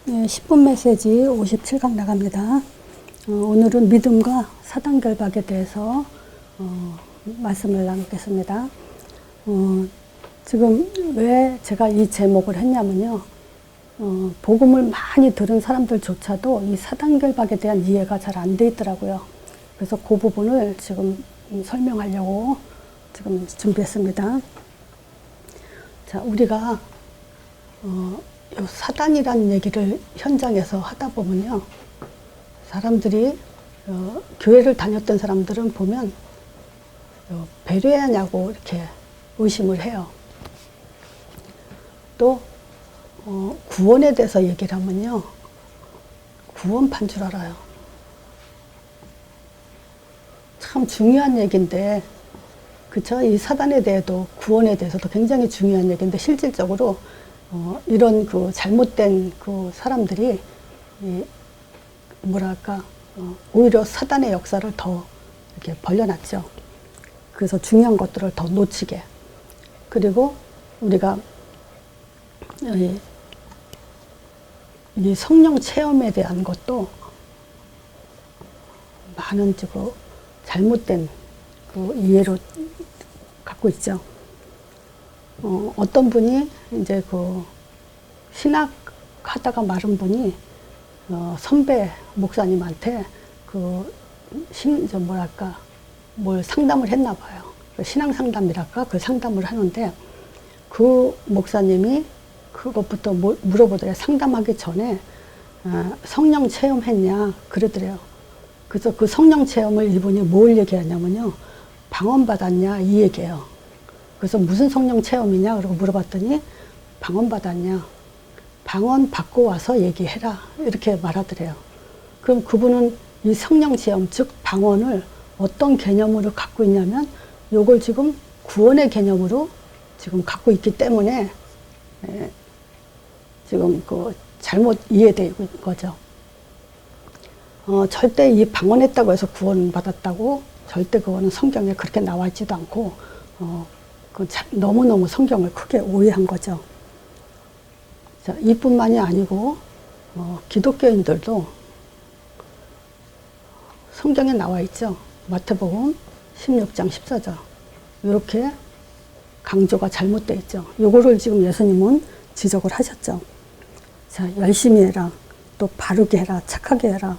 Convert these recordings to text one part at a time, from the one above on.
네, 10분 메시지 57강 나갑니다. 오늘은 믿음과 사단 결박에 대해서 말씀을 나누겠습니다. 지금 왜 제가 이 제목을 했냐면요. 복음을 많이 들은 사람들조차도 이 사단 결박에 대한 이해가 잘 안 돼 있더라고요. 그래서 그 부분을 지금 설명하려고 지금 준비했습니다. 자, 우리가 요 사단이라는 얘기를 현장에서 하다 보면요. 사람들이 교회를 다녔던 사람들은 보면 배려하냐고 이렇게 의심을 해요. 또 구원에 대해서 얘기를 하면요. 구원판 줄 알아요. 참 중요한 얘기인데 그쵸? 이 사단에 대해도 구원에 대해서도 굉장히 중요한 얘기인데 실질적으로 이런 그 잘못된 그 사람들이 뭐랄까 오히려 사단의 역사를 더 이렇게 벌려놨죠. 그래서 중요한 것들을 더 놓치게. 그리고 우리가 이 성령 체험에 대한 것도 많은 그 잘못된 그 이해로 갖고 있죠. 어떤 분이 이제 그 신학 하다가 마른 분이 선배 목사님한테 뭐랄까 뭘 상담을 했나 봐요. 신앙 상담이랄까 그 상담을 하는데 그 목사님이 그것부터 물어보더래요. 상담하기 전에 성령 체험했냐 그러더래요. 그래서 그 성령 체험을 이분이 뭘 얘기하냐면요. 방언 받았냐 이 얘기예요. 그래서 무슨 성령 체험이냐 그러고 물어봤더니 방언 받았냐 방언 받고 와서 얘기해라 이렇게 말하더래요. 그럼 그분은 이 성령 체험 즉 방언을 어떤 개념으로 갖고 있냐면 요걸 지금 구원의 개념으로 지금 갖고 있기 때문에 지금 그 잘못 이해되고 있는 거죠. 절대 이 방언했다고 해서 구원받았다고 절대 그거는 성경에 그렇게 나와 있지도 않고 너무너무 성경을 크게 오해한 거죠. 자, 이뿐만이 아니고 기독교인들도 성경에 나와 있죠. 마태복음 16장 14절 이렇게 강조가 잘못되어 있죠. 요거를 지금 예수님은 지적을 하셨죠. 자, 열심히 해라. 또 바르게 해라. 착하게 해라.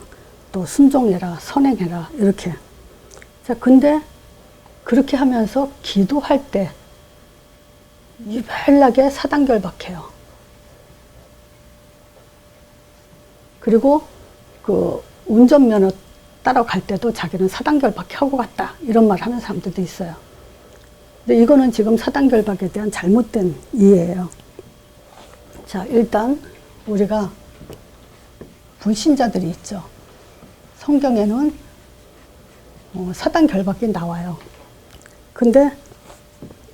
또 순종해라. 선행해라. 이렇게. 자, 근데 그렇게 하면서 기도할 때 유별나게 사단 결박해요. 그리고 그 운전면허 따라갈 때도 자기는 사단 결박하고 갔다. 이런 말 하는 사람들도 있어요. 근데 이거는 지금 사단 결박에 대한 잘못된 이해예요. 자, 일단 우리가 불신자들이 있죠. 성경에는 사단 결박이 나와요. 근데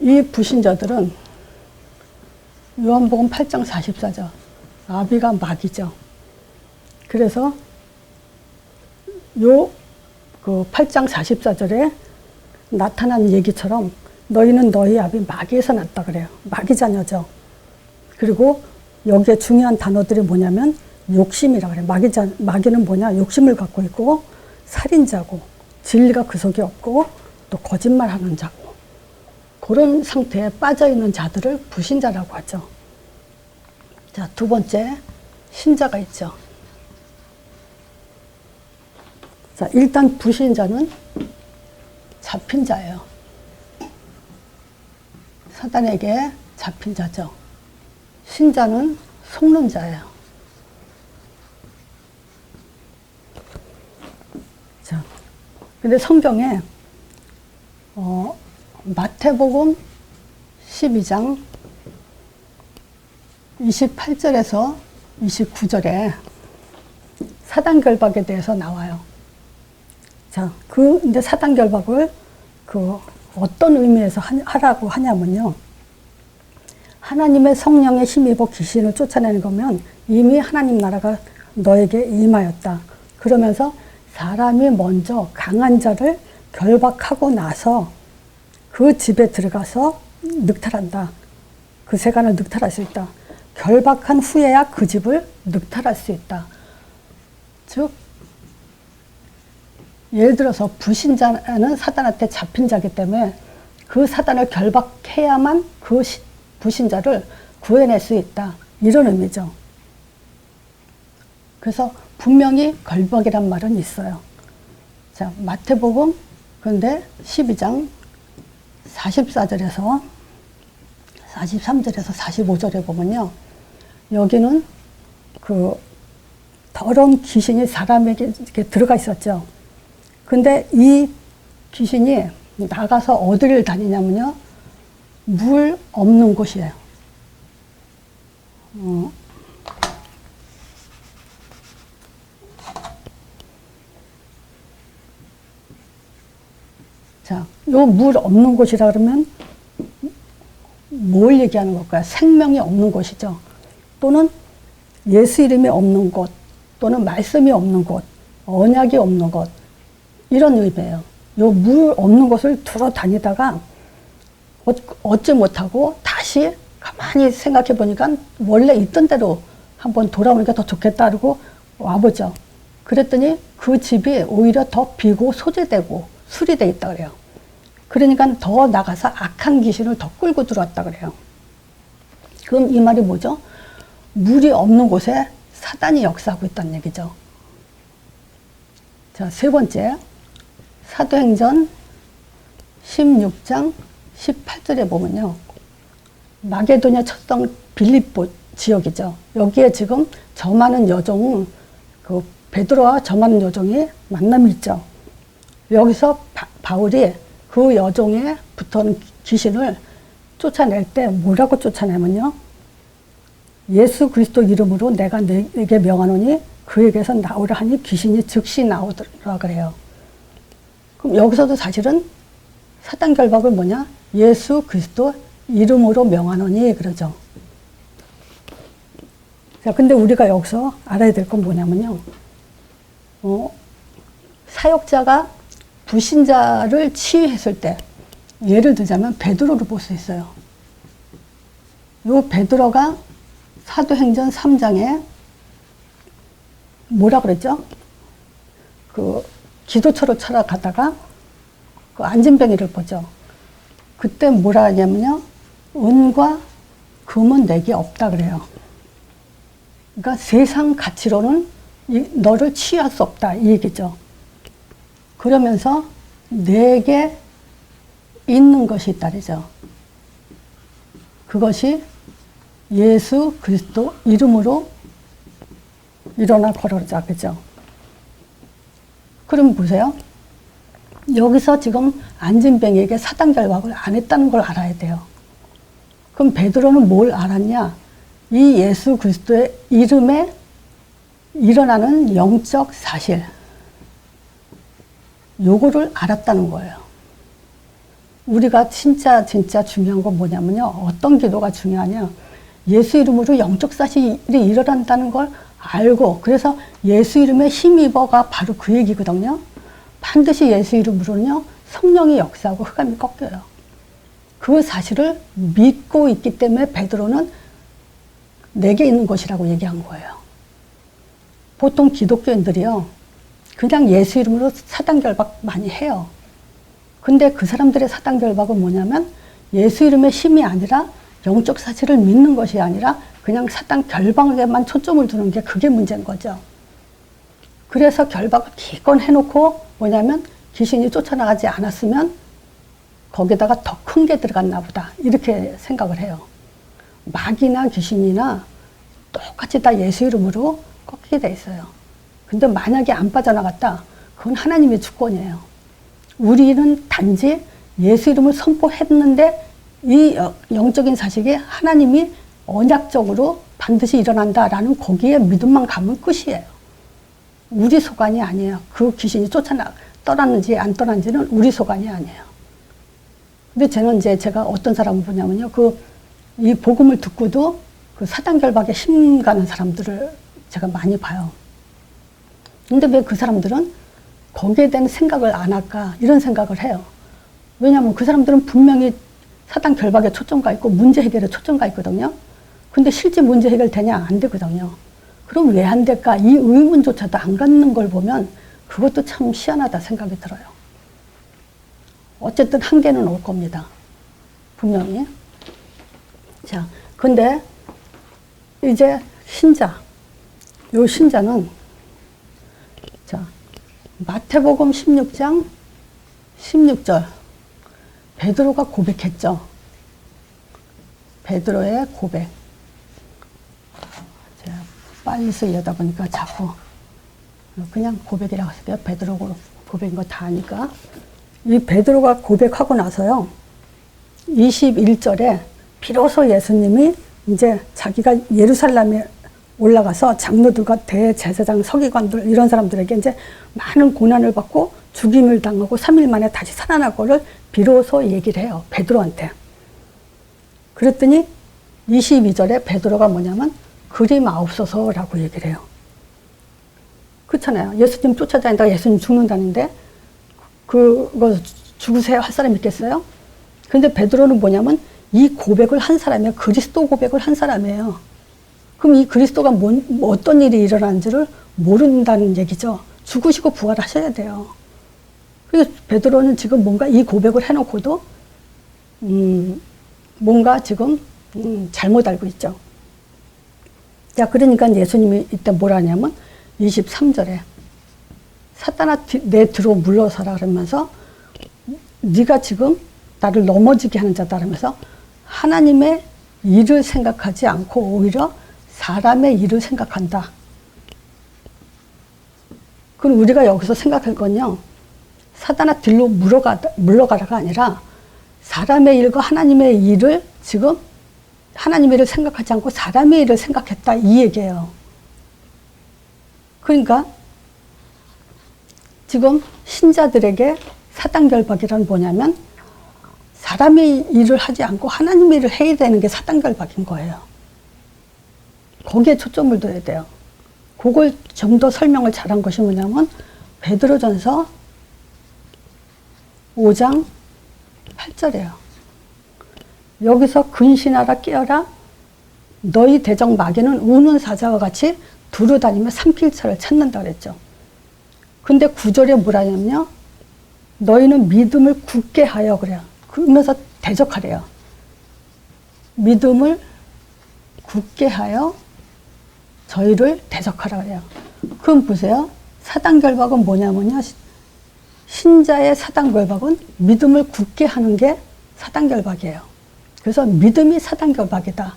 이 불신자들은 요한복음 8장 44절 아비가 마귀죠. 그래서 그 8장 44절에 나타난 얘기처럼 너희는 너희 아비 마귀에서 났다 그래요. 마귀 자녀죠. 그리고 여기에 중요한 단어들이 뭐냐면 욕심이라 그래요. 마귀는 뭐냐? 욕심을 갖고 있고 살인자고 진리가 그 속에 없고 또 거짓말하는 자고 그런 상태에 빠져있는 자들을 불신자라고 하죠. 자, 두 번째 신자가 있죠. 자, 일단 불신자는 잡힌 자예요. 사단에게 잡힌 자죠. 신자는 속는 자예요. 자, 근데 성경에 마태복음 12장 28절에서 29절에 사단 결박에 대해서 나와요. 자, 근데 사단 결박을 어떤 의미에서 하라고 하냐면요. 하나님의 성령에 힘입어 귀신을 쫓아내는 거면 이미 하나님 나라가 너에게 임하였다. 그러면서 사람이 먼저 강한 자를 결박하고 나서 그 집에 들어가서 늑탈한다. 그 세간을 늑탈할 수 있다. 결박한 후에야 그 집을 늑탈할 수 있다. 즉 예를 들어서 불신자는 사단한테 잡힌 자이기 때문에 그 사단을 결박해야만 그 불신자를 구해낼 수 있다. 이런 의미죠. 그래서 분명히 결박이란 말은 있어요. 자, 마태복음 근데 12장 44절에서 43절에서 45절에 보면요. 여기는 그 더러운 귀신이 사람에게 이렇게 들어가 있었죠. 근데 이 귀신이 나가서 어디를 다니냐면요. 물 없는 곳이에요. 자, 요 물 없는 곳이라 그러면 뭘 얘기하는 걸까요? 생명이 없는 곳이죠. 또는 예수 이름이 없는 곳, 또는 말씀이 없는 곳, 언약이 없는 곳, 이런 의미예요. 요 물 없는 곳을 돌아다니다가 얻지 못하고 다시 가만히 생각해 보니까 원래 있던 대로 한번 돌아오니까 더 좋겠다 그러고 와보죠. 그랬더니 그 집이 오히려 더 비고 소재되고 수리돼 있다 그래요. 그러니까 더 나가서 악한 귀신을 더 끌고 들어왔다 그래요. 그럼 이 말이 뭐죠? 물이 없는 곳에 사단이 역사하고 있다는 얘기죠. 자, 세 번째, 사도행전 16장 18절에 보면요. 마게도냐 쳤던 빌립보 지역이죠. 여기에 지금 저 많은 여종, 그 베드로와 저 많은 여종이 만남이 있죠. 여기서 바울이 그 여종에 붙은 귀신을 쫓아낼 때 뭐라고 쫓아내면요. 예수 그리스도 이름으로 내가 네게 명하노니 그에게서 나오라 하니 귀신이 즉시 나오더라 그래요. 그럼 여기서도 사실은 사단 결박은 뭐냐? 예수 그리스도 이름으로 명하노니 그러죠. 자, 근데 우리가 여기서 알아야 될 건 뭐냐면요. 사역자가 불신자를 치유했을 때 예를 들자면 베드로를 볼 수 있어요. 요 베드로가 사도행전 3장에 뭐라 그랬죠? 그 기도처로 찾아가다가 그 안진뱅이를 보죠. 그때 뭐라 하냐면요. 은과 금은 내게 없다 그래요. 그러니까 세상 가치로는 너를 치유할 수 없다 이 얘기죠. 그러면서 내게 있는 것이 있다죠. 그것이 예수 그리스도 이름으로 일어나 걸어오자 그죠. 그럼 보세요. 여기서 지금 안진뱅이에게 사단 결박을 안 했다는 걸 알아야 돼요. 그럼 베드로는 뭘 알았냐? 이 예수 그리스도의 이름에 일어나는 영적 사실, 요거를 알았다는 거예요. 우리가 진짜 중요한 건 뭐냐면요. 어떤 기도가 중요하냐. 예수 이름으로 영적 사실이 일어난다는 걸 알고, 그래서 예수 이름에 힘입어가 바로 그 얘기거든요. 반드시 예수 이름으로는요, 성령이 역사하고 흑암이 꺾여요. 그 사실을 믿고 있기 때문에 베드로는 내게 있는 것이라고 얘기한 거예요. 보통 기독교인들이요, 그냥 예수 이름으로 사단 결박 많이 해요. 근데 그 사람들의 사단 결박은 뭐냐면 예수 이름의 힘이 아니라 영적 사실을 믿는 것이 아니라 그냥 사단 결박에만 초점을 두는 게 그게 문제인 거죠. 그래서 결박을 기껏 해놓고 뭐냐면 귀신이 쫓아나가지 않았으면 거기다가 더 큰 게 들어갔나 보다 이렇게 생각을 해요. 마귀나 귀신이나 똑같이 다 예수 이름으로 꺾이게 돼 있어요. 근데 만약에 안 빠져나갔다, 그건 하나님의 주권이에요. 우리는 단지 예수 이름을 선포했는데 이 영적인 사실이 하나님이 언약적으로 반드시 일어난다라는 거기에 믿음만 가면 끝이에요. 우리 소관이 아니에요. 그 귀신이 떠났는지 안 떠났는지는 우리 소관이 아니에요. 근데 저는 이제 제가 어떤 사람을 보냐면요. 이 복음을 듣고도 그 사단 결박에 힘가는 사람들을 제가 많이 봐요. 근데 왜 그 사람들은 거기에 대한 생각을 안 할까 이런 생각을 해요. 왜냐하면 그 사람들은 분명히 사단 결박에 초점가 있고 문제 해결에 초점가 있거든요. 근데 실제 문제 해결되냐? 안 되거든요. 그럼 왜 안 될까? 이 의문조차도 안 갖는 걸 보면 그것도 참 희한하다 생각이 들어요. 어쨌든 한계는 올 겁니다. 분명히. 자, 근데 이제 신자. 요 신자는 자, 마태복음 16장 16절 베드로가 고백했죠. 베드로의 고백. 제가 빨리 쓰려다 보니까 자꾸 그냥 고백이라고 할게요. 베드로 고백인 거 다 아니까. 이 베드로가 고백하고 나서요. 21절에 비로소 예수님이 이제 자기가 예루살렘에 올라가서 장로들과 대제사장 서기관들 이런 사람들에게 이제 많은 고난을 받고 죽임을 당하고 3일 만에 다시 살아나고를 비로소 얘기를 해요. 베드로한테. 그랬더니 22절에 베드로가 뭐냐면 그리마옵소서라고 얘기를 해요. 그렇잖아요. 예수님 쫓아다니다가 예수님 죽는다는데 그거 죽으세요 할 사람이 있겠어요? 근데 베드로는 뭐냐면 이 고백을 한 사람이에요. 그리스도 고백을 한 사람이에요. 그럼 이 그리스도가 어떤 일이 일어난지를 모른다는 얘기죠. 죽으시고 부활하셔야 돼요. 그래서 베드로는 지금 뭔가 이 고백을 해놓고도 뭔가 지금 잘못 알고 있죠. 자, 그러니까 예수님이 이때 뭐라 하냐면 23절에 사탄아 내 뒤로 물러서라 그러면서 네가 지금 나를 넘어지게 하는 자다 그러면서 하나님의 일을 생각하지 않고 오히려 사람의 일을 생각한다. 그럼 우리가 여기서 생각할 건요. 사탄아 뒤로 물러가라가 아니라 사람의 일과 하나님의 일을 지금 하나님의 일을 생각하지 않고 사람의 일을 생각했다 이 얘기예요. 그러니까 지금 신자들에게 사단결박이란 뭐냐면 사람의 일을 하지 않고 하나님의 일을 해야 되는 게 사단결박인 거예요. 거기에 초점을 둬야 돼요. 그걸 좀 더 설명을 잘한 것이 뭐냐면 베드로전서 5장 8절이에요. 여기서 근신하라 깨어라 너희 대적 마귀는 우는 사자와 같이 두루다니며 삼킬처를 찾는다 그랬죠. 근데 9절에 뭐라냐면요. 너희는 믿음을 굳게 하여 그래요. 그러면서 대적하래요. 믿음을 굳게 하여 저희를 대적하라 그래요. 그럼 보세요. 사단결박은 뭐냐면요. 신자의 사단결박은 믿음을 굳게 하는 게 사단결박이에요. 그래서 믿음이 사단결박이다.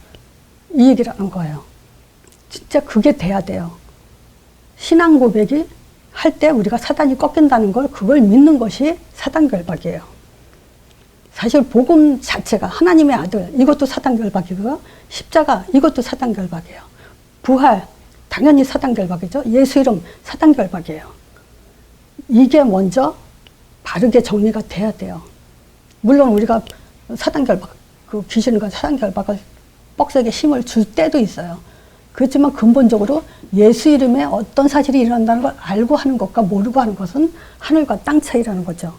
이 얘기를 하는 거예요. 진짜 그게 돼야 돼요. 신앙 고백이 할 때 우리가 사단이 꺾인다는 걸 그걸 믿는 것이 사단결박이에요. 사실 복음 자체가 하나님의 아들 이것도 사단결박이고요. 십자가 이것도 사단결박이에요. 부활 당연히 사단결박이죠. 예수 이름 사단결박이에요. 이게 먼저 바르게 정리가 돼야 돼요. 물론 우리가 사단결박 그 귀신과 사단결박을 뻑세게 힘을 줄 때도 있어요. 그렇지만 근본적으로 예수 이름에 어떤 사실이 일어난다는 걸 알고 하는 것과 모르고 하는 것은 하늘과 땅 차이라는 거죠.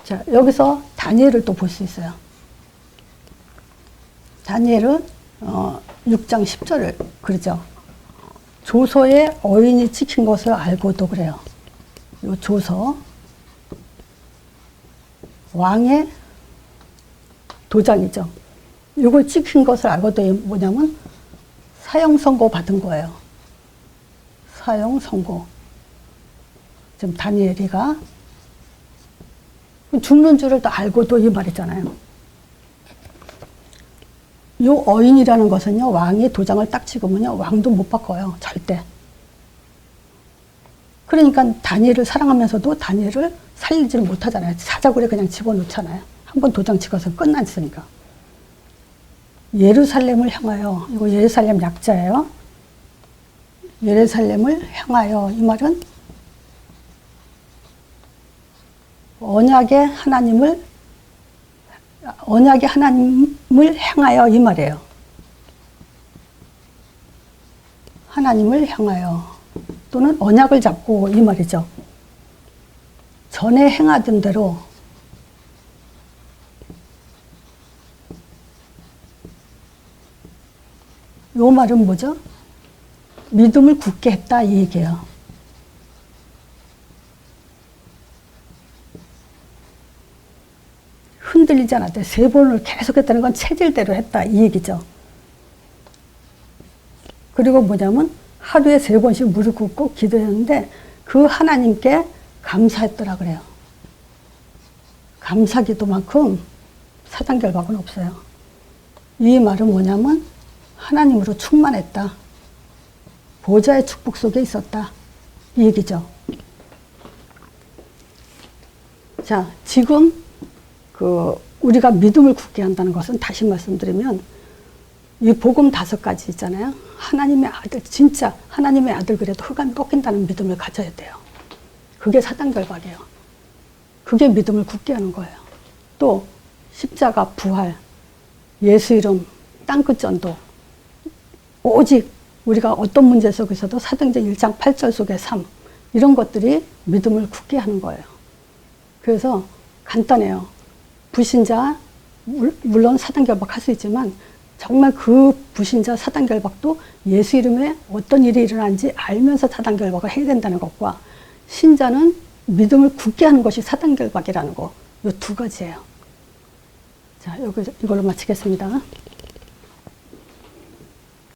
자, 여기서 다니엘을 또 볼 수 있어요. 다니엘은 6장 10절을 그러죠. 조서에 어인이 찍힌 것을 알고도 그래요. 요 조서 왕의 도장이죠. 이걸 찍힌 것을 알고도 뭐냐면 사형 선고 받은 거예요. 사형 선고. 지금 다니엘이가 죽는 줄을 다 알고도 이 말이잖아요. 이 어인이라는 것은요, 왕이 도장을 딱 찍으면요, 왕도 못 바꿔요, 절대. 그러니까 다니엘을 사랑하면서도 다니엘을 살리지를 못하잖아요. 사자굴에 그냥 집어넣잖아요. 한번 도장 찍어서 끝났으니까. 예루살렘을 향하여, 이거 예루살렘 약자예요. 예루살렘을 향하여, 이 말은 언약의 하나님을 향하여 이 말이에요. 하나님을 향하여 또는 언약을 잡고 이 말이죠. 전에 행하던 대로 요 말은 뭐죠? 믿음을 굳게 했다 이 얘기예요. 흔들리지 않았대. 3번을 계속 했다는 건 체질대로 했다 이 얘기죠. 그리고 뭐냐면 하루에 3번씩 무릎 꿇고 기도했는데 그 하나님께 감사했더라 그래요. 감사기도만큼 사단결박은 없어요. 이 말은 뭐냐면 하나님으로 충만했다. 보좌의 축복 속에 있었다. 이 얘기죠. 자, 지금 우리가 믿음을 굳게 한다는 것은 다시 말씀드리면 이 복음 5가지 있잖아요. 하나님의 아들, 진짜 하나님의 아들 그래도 흑암이 꺾인다는 믿음을 가져야 돼요. 그게 사단결박이에요. 그게 믿음을 굳게 하는 거예요. 또 십자가, 부활, 예수 이름, 땅끝 전도, 오직 우리가 어떤 문제 속에서도 사도행전 1장 8절 속의 삶, 이런 것들이 믿음을 굳게 하는 거예요. 그래서 간단해요. 불신자 물론 사단결박 할 수 있지만 정말 그 불신자 사단결박도 예수 이름에 어떤 일이 일어나는지 알면서 사단결박을 해야 된다는 것과 신자는 믿음을 굳게 하는 것이 사단결박이라는 거, 이 2가지예요. 자, 이걸로 마치겠습니다.